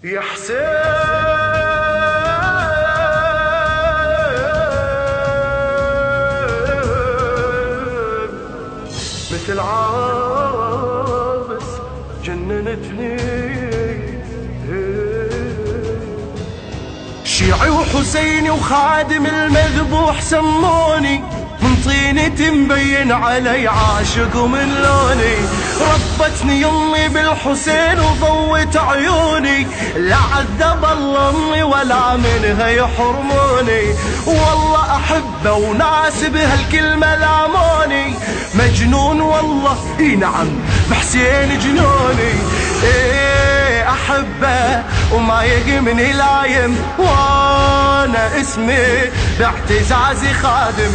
يا حسين مثل عابس جننتني، شيعي وحسيني وخادم المذبوح سموني، من طينتي مبين علي عاشق ومن لوني، ربتني يمي بالحسين وضوت عيوني، لا عذب الله امي ولا منها يحرموني، والله احبه وناس بهالكلمه لاموني، مجنون والله اي نعم بحسين جنوني، ايه احبه وما يقمني لايم، وانا اسمي باعتزازي خادم،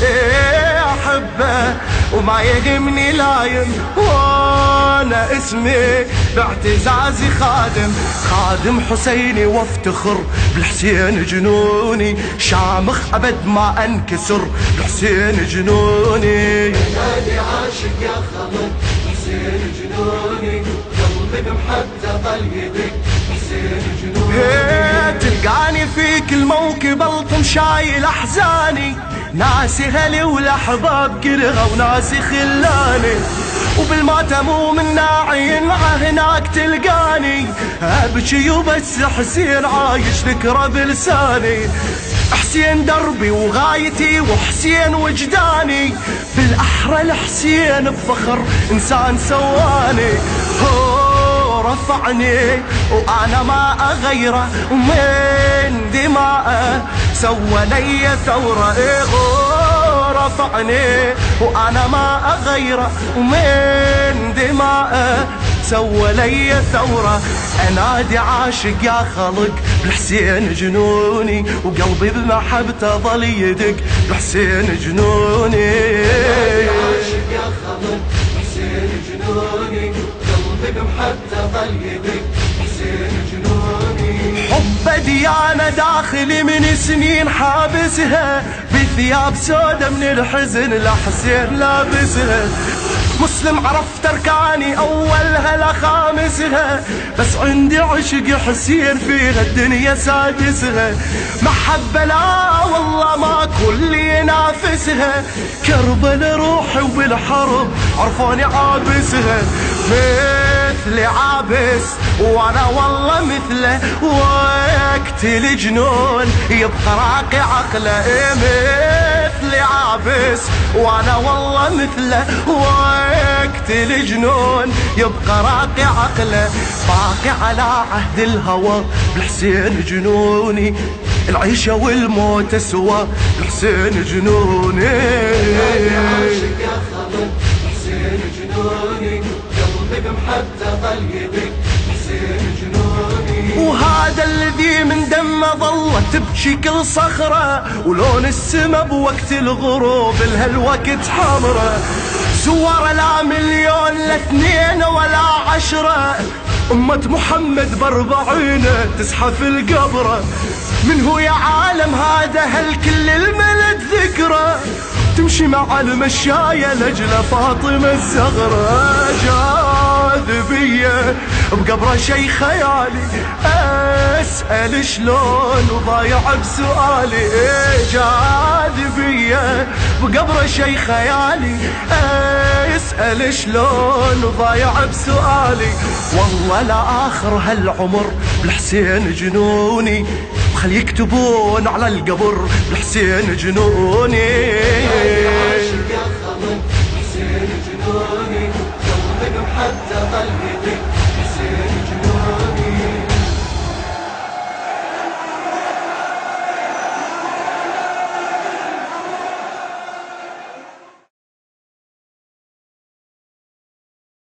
ايه احبه وما يقمني لايم، وانا اسمي باعتزازي خادم، خادم حسيني وافتخر بالحسين جنوني، شامخ ابد ما انكسر بالحسين جنوني، نادي عاشق يا خمر حسين جنوني، قلبي بمحبته ظل يدق حسين جنوني، تلقاني في كل موكب الطم شايل احزاني، ناسي هلي والاحباب كلها وناسي خلاني، وبالماتم ومن ناعي هناك تلقاني، ابكي وبس حسين عايش ذكرى بلساني، حسين دربي وغايتي وحسين وجداني، بالاحرى الحسين بفخر انسان سواني، رفعني وانا ما اغيره، ومن دماءه سوى لي ثوره، رفعني وانا ما اغيره، ومن دماءه سوى لي ثوره، انادي عاشق يا خلق بالحسين جنوني، وقلبي بمحبته ظل يدق بالحسين جنوني، عاشق يا خلق حسين جنوني، قلبي بمحبته ظل يدق حسين جنوني، حب ديانة داخلي من سنين حابسها، بثياب سودة من الحزن لحسين لابسها، مسلم عرفت اركاني اولها لخامسها، بس عندي عشق حسين فيها الدنيا سادسها، محبة لا والله ما كل ينافسها، كربل روحي وبالحرب عرفوني عابسها، مثلي عابس وانا والله مثله، وقت الجنون يبقى راقي عقله، مثلي عابس وانا والله مثله، وقت الجنون يبقى راقي عقله، باقي على عهد الهوى بالحسين جنوني، العيشة والموت سوا بالحسين جنوني، عاشق يا خمر حسين جنوني، قلبي بمحبته ظل يدق حسين جنوني، وهذا الذي من دمه ظلت تبكي كل صخرة، ولون السما بوقت الغروب لهالوقت حمرة، زوار لا مليون لا اثنين ولا عشرة، أمة محمد باربعينه تزحف القبرة، من هو يا عالم هذا هالكل الملد ذكره، تمشي مع المشاية لجل فاطمة الزغرة، جاذبية بقبره شي خيالي، اسأل شلون ضايع بسؤالي، جاذبية بقبره شي خيالي، اسأل شلون ضايع بسؤالي، والله لا اخر هالعمر بالحسين جنوني، وخل يكتبون على القبر بالحسين جنوني، عاشق يا خمر حسين جنوني، قلبي بمحبته ظل يدق